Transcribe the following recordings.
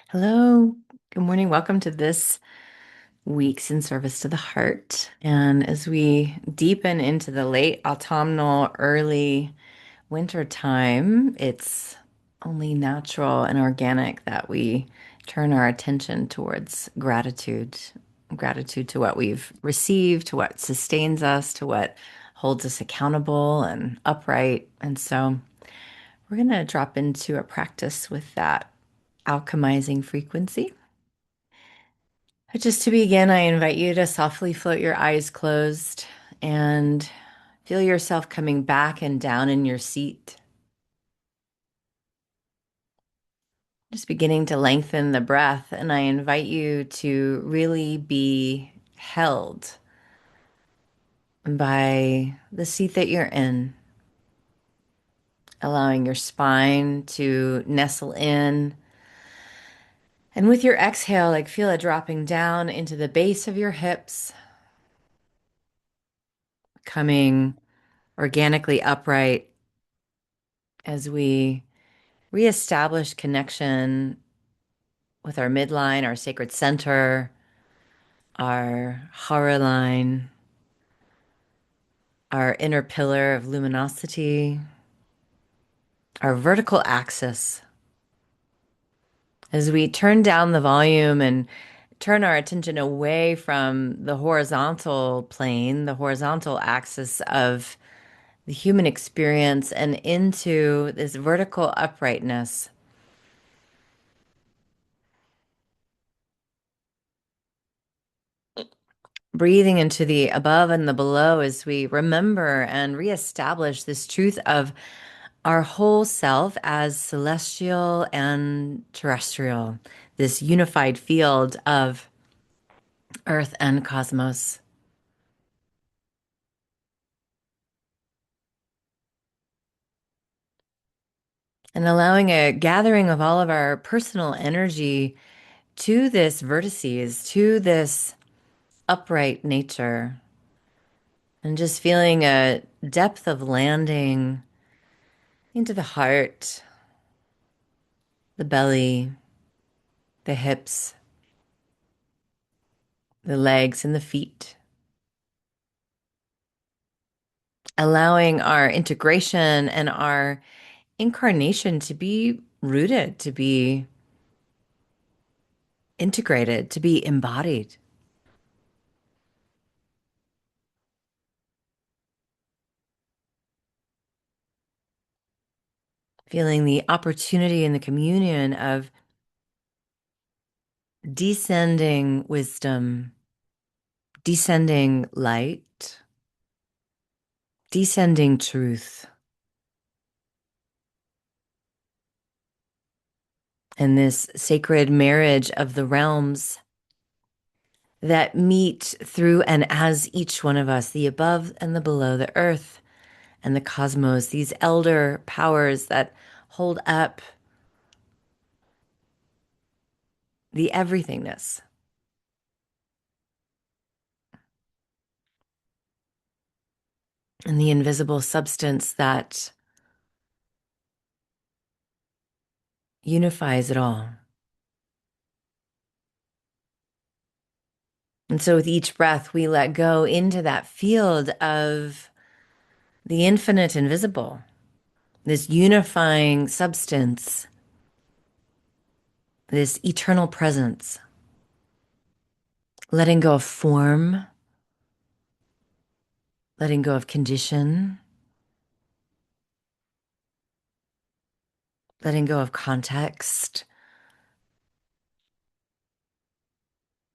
Hello, good morning. Welcome to this week's In Service to the Heart. And as we deepen into the late autumnal, early winter time, it's only natural and organic that we turn our attention towards gratitude. Gratitude to what we've received, to what sustains us, to what holds us accountable and upright. And so we're going to drop into a practice with that alchemizing frequency. Just to begin, I invite you to softly float your eyes closed and feel yourself coming back and down in your seat. Just beginning to lengthen the breath, and I invite you to really be held by the seat that you're in, allowing your spine to nestle in. And with your exhale, like feel it dropping down into the base of your hips, coming organically upright as we reestablish connection with our midline, our sacred center, our hara line, our inner pillar of luminosity, our vertical axis. As we turn down the volume and turn our attention away from the horizontal plane, the horizontal axis of the human experience, and into this vertical uprightness. Breathing into the above and the below as we remember and reestablish this truth of our whole self as celestial and terrestrial, this unified field of earth and cosmos. And allowing a gathering of all of our personal energy to this vertices, to this upright nature, and just feeling a depth of landing into the heart, the belly, the hips, the legs, and the feet. Allowing our integration and our incarnation to be rooted, to be integrated, to be embodied. Feeling the opportunity and the communion of descending wisdom, descending light, descending truth, and this sacred marriage of the realms that meet through and as each one of us, the above and the below, the earth and the cosmos, these elder powers that hold up the everythingness, and the invisible substance that unifies it all. And so with each breath, we let go into that field of the infinite invisible, this unifying substance, this eternal presence, letting go of form, letting go of condition, letting go of context,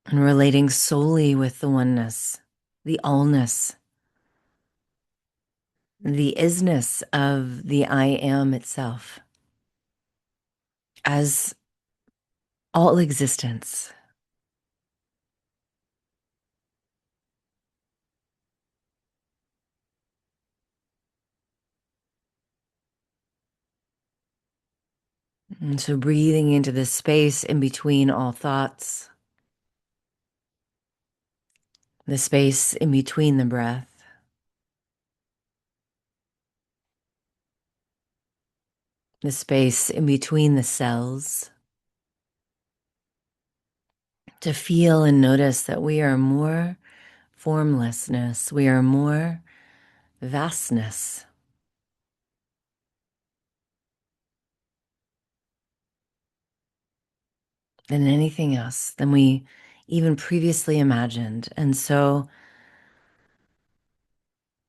and relating solely with the oneness, the allness, the isness of the I am itself as all existence. And so breathing into the space in between all thoughts, the space in between the breath, the space in between the cells, to feel and notice that we are more formlessness, we are more vastness than anything else, than we even previously imagined. And so,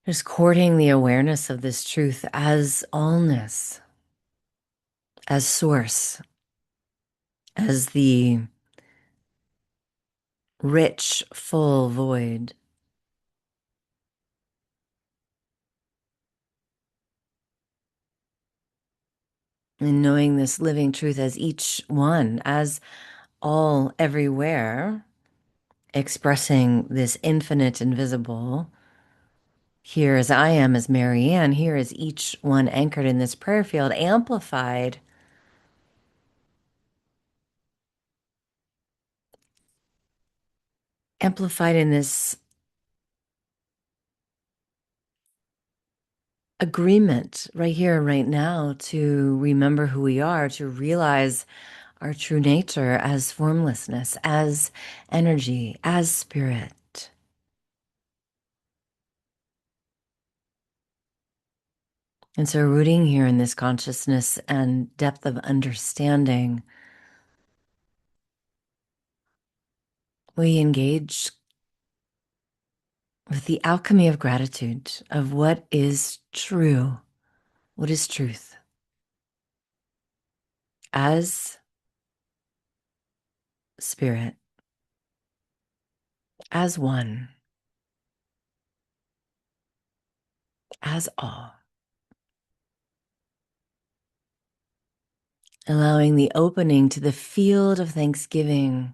just courting the awareness of this truth as allness, as source, as the rich, full void. And knowing this living truth as each one, as all everywhere, expressing this infinite invisible. Here as I am as Marianne, here is each one anchored in this prayer field, amplified in this agreement right here, right now, to remember who we are, to realize our true nature as formlessness, as energy, as spirit. And so, rooting here in this consciousness and depth of understanding, we engage with the alchemy of gratitude, of what is true, what is truth, as spirit, as one, as all. Allowing the opening to the field of thanksgiving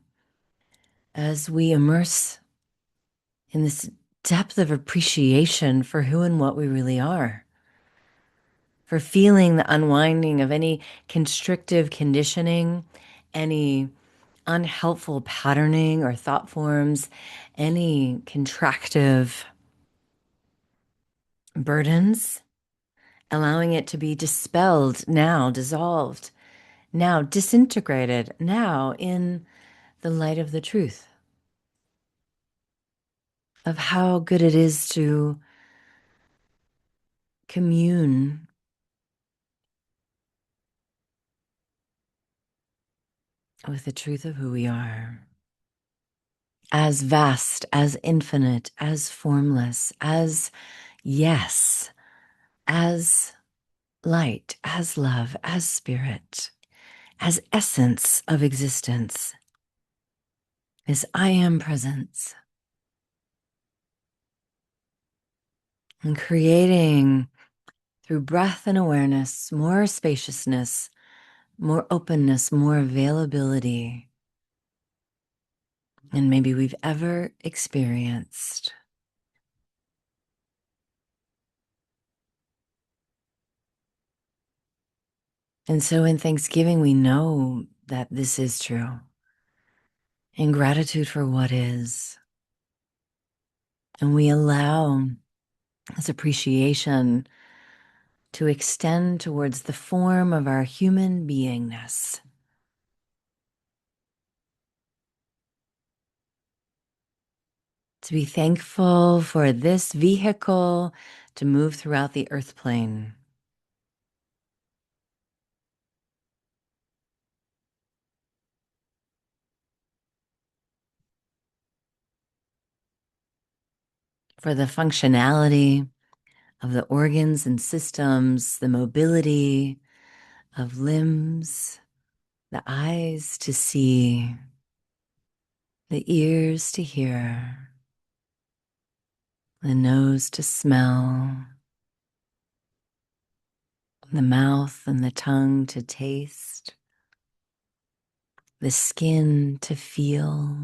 as we immerse in this depth of appreciation for who and what we really are, for feeling the unwinding of any constrictive conditioning, any unhelpful patterning or thought forms, any contractive burdens, allowing it to be dispelled now, dissolved now, disintegrated now in the light of the truth of how good it is to commune with the truth of who we are. As vast, as infinite, as formless, as yes, as light, as love, as spirit, as essence of existence, as I am presence. And creating through breath and awareness more spaciousness, more openness, more availability than maybe we've ever experienced. And so in Thanksgiving, we know that this is true. In gratitude for what is. And we allow this appreciation to extend towards the form of our human beingness. To be thankful for this vehicle to move throughout the earth plane. For the functionality of the organs and systems, the mobility of limbs, the eyes to see, the ears to hear, the nose to smell, the mouth and the tongue to taste, the skin to feel,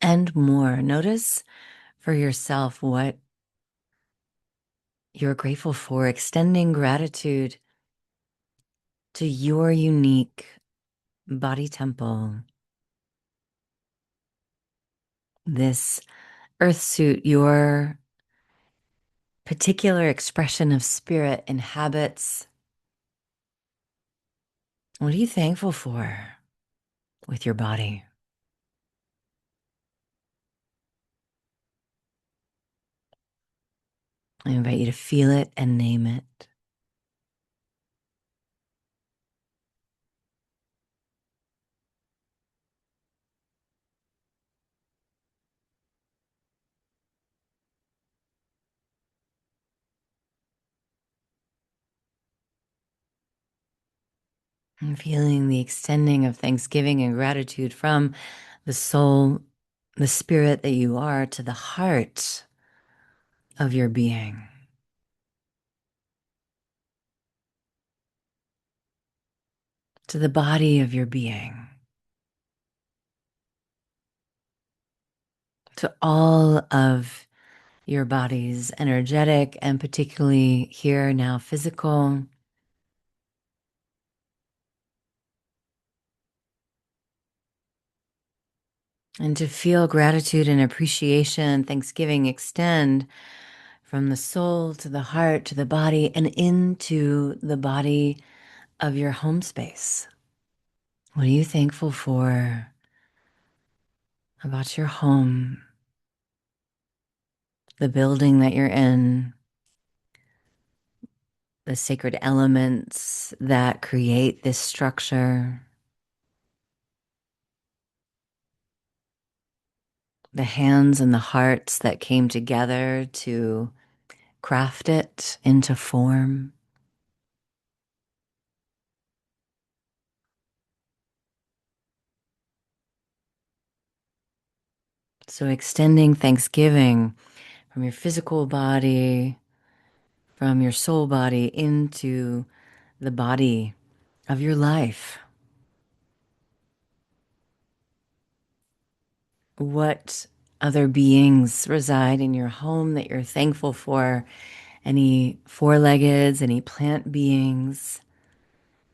and more. Notice for yourself what you're grateful for, extending gratitude to your unique body temple, this earth suit, your particular expression of spirit inhabits. What are you thankful for with your body? I invite you to feel it and name it. And feeling the extending of thanksgiving and gratitude from the soul, the spirit that you are, to the heart of your being, to the body of your being, to all of your body's energetic and particularly here now physical. And to feel gratitude and appreciation, thanksgiving extend from the soul to the heart to the body and into the body of your home space. What are you thankful for about your home, the building that you're in, the sacred elements that create this structure, the hands and the hearts that came together to craft it into form? So, extending thanksgiving from your physical body, from your soul body into the body of your life. What other beings reside in your home that you're thankful for? Any four-leggeds, any plant beings,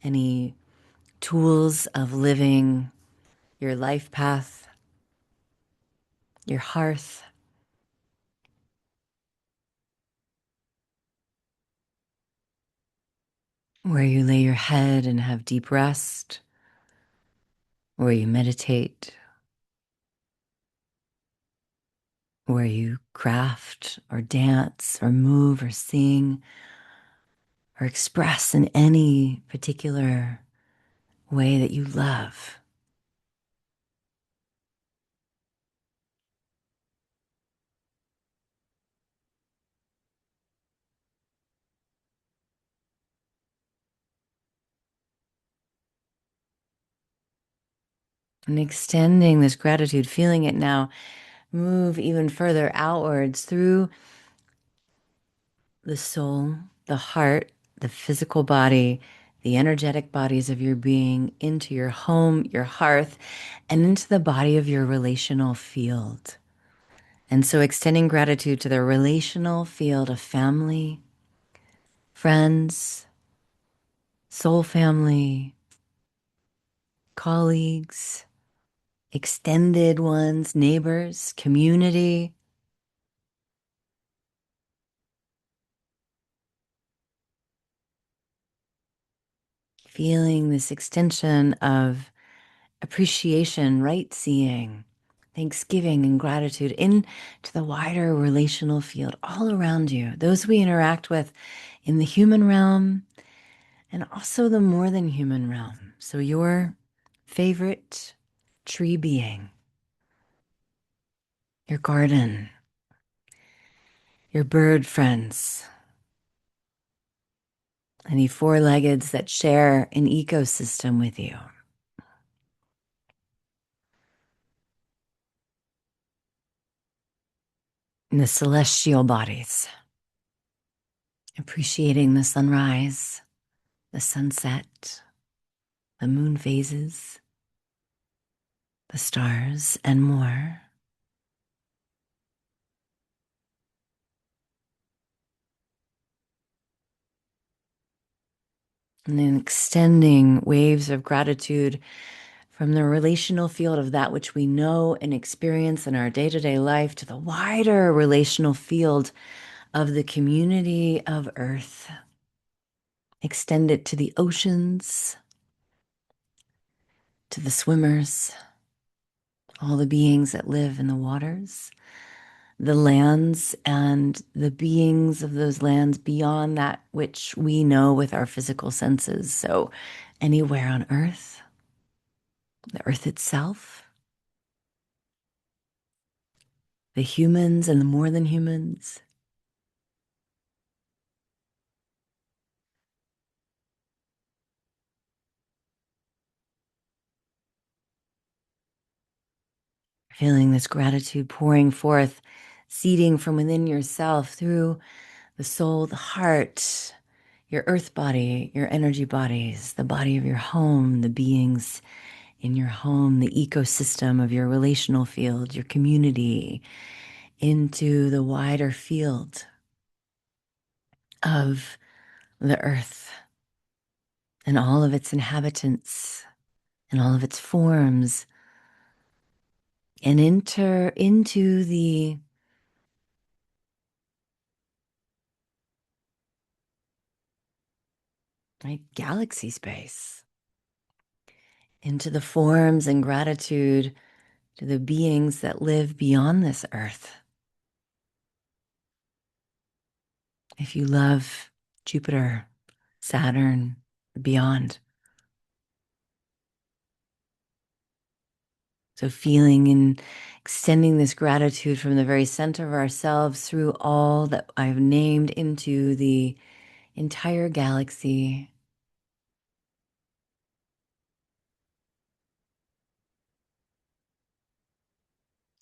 any tools of living your life path, your hearth, where you lay your head and have deep rest, where you meditate, where you craft or dance or move or sing or express in any particular way that you love. And extending this gratitude, feeling it now move even further outwards through the soul, the heart, the physical body, the energetic bodies of your being, into your home, your hearth, and into the body of your relational field. And so extending gratitude to the relational field of family, friends, soul family, colleagues, extended ones, neighbors, community. Feeling this extension of appreciation, right seeing, thanksgiving, and gratitude into the wider relational field all around you, those we interact with in the human realm and also the more than human realm. So, your favorite tree being, your garden, your bird friends, any four-leggeds that share an ecosystem with you. And the celestial bodies, appreciating the sunrise, the sunset, the moon phases, the stars, and more. And then extending waves of gratitude from the relational field of that which we know and experience in our day-to-day life to the wider relational field of the community of Earth. Extend it to the oceans, to the swimmers, all the beings that live in the waters, the lands and the beings of those lands beyond that which we know with our physical senses. So, anywhere on Earth, the Earth itself, the humans and the more than humans, feeling this gratitude pouring forth, seeding from within yourself through the soul, the heart, your earth body, your energy bodies, the body of your home, the beings in your home, the ecosystem of your relational field, your community, into the wider field of the earth and all of its inhabitants and all of its forms, and enter into the galaxy space, into the forms and gratitude to the beings that live beyond this earth. If you love Jupiter, Saturn, beyond. So feeling and extending this gratitude from the very center of ourselves through all that I've named into the entire galaxy.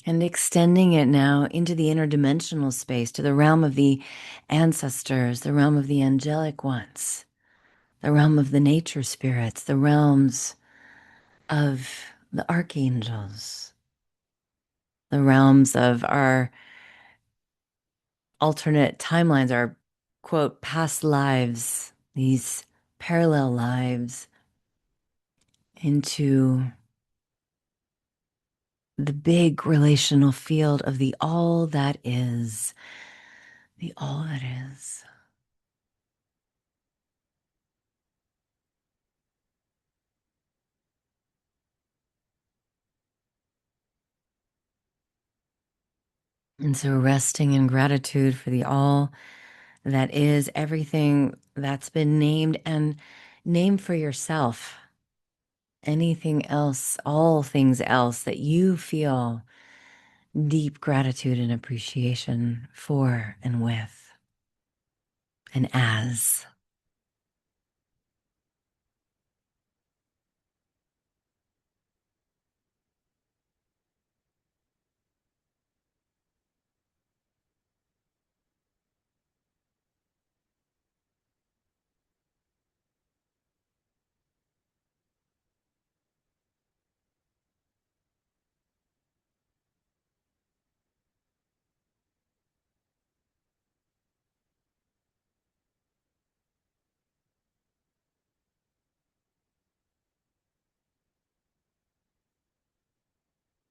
And extending it now into the interdimensional space, to the realm of the ancestors, the realm of the angelic ones, the realm of the nature spirits, the realms of the archangels, the realms of our alternate timelines, our quote, past lives, these parallel lives, into the big relational field of the all that is, the all that is. And so resting in gratitude for the all that is, everything that's been named, and name for yourself anything else, all things else that you feel deep gratitude and appreciation for and with and as.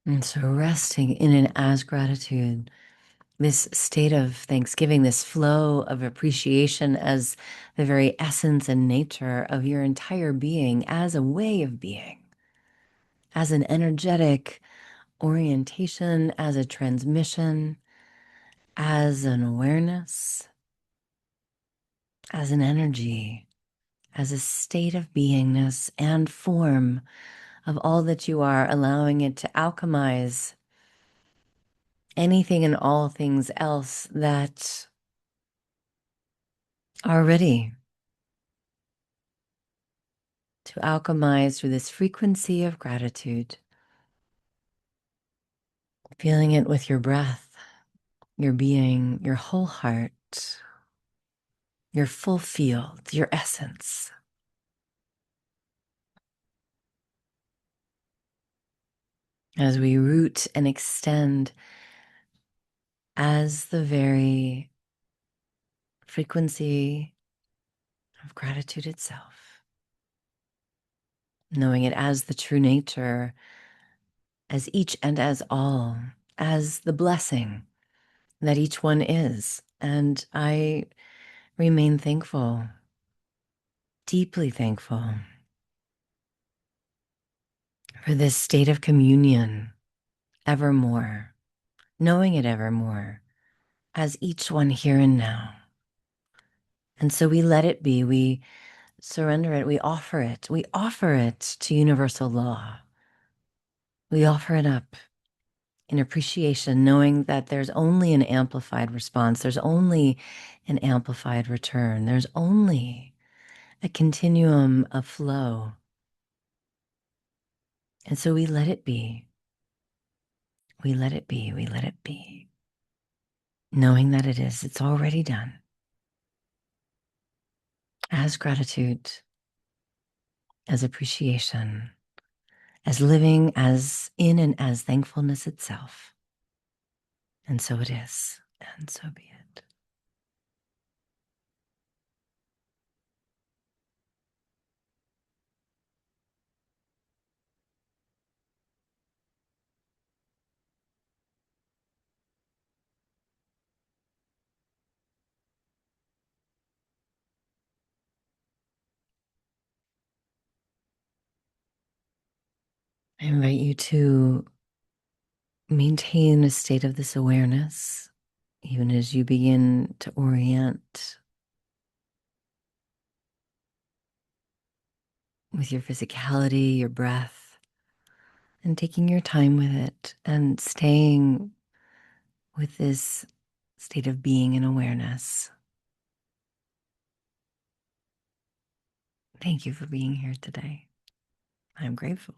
And so resting in and as gratitude, this state of thanksgiving, this flow of appreciation as the very essence and nature of your entire being, as a way of being, as an energetic orientation, as a transmission, as an awareness, as an energy, as a state of beingness and form of all that you are, allowing it to alchemize anything and all things else that are ready to alchemize through this frequency of gratitude, feeling it with your breath, your being, your whole heart, your full field, your essence. As we root and extend as the very frequency of gratitude itself, knowing it as the true nature, as each and as all, as the blessing that each one is. And I remain thankful, deeply thankful for this state of communion evermore knowing it evermore as each one here and now. And so we let it be, we surrender it, we offer it to universal law. We offer it up in appreciation, knowing that there's only an amplified response, there's only an amplified return, there's only a continuum of flow. And so we let it be. We let it be. We let it be. Knowing that it's already done. As gratitude, as appreciation, as living, as in and as thankfulness itself. And so it is. And so be it. I invite you to maintain a state of this awareness, even as you begin to orient with your physicality, your breath, and taking your time with it and staying with this state of being and awareness. Thank you for being here today. I'm grateful.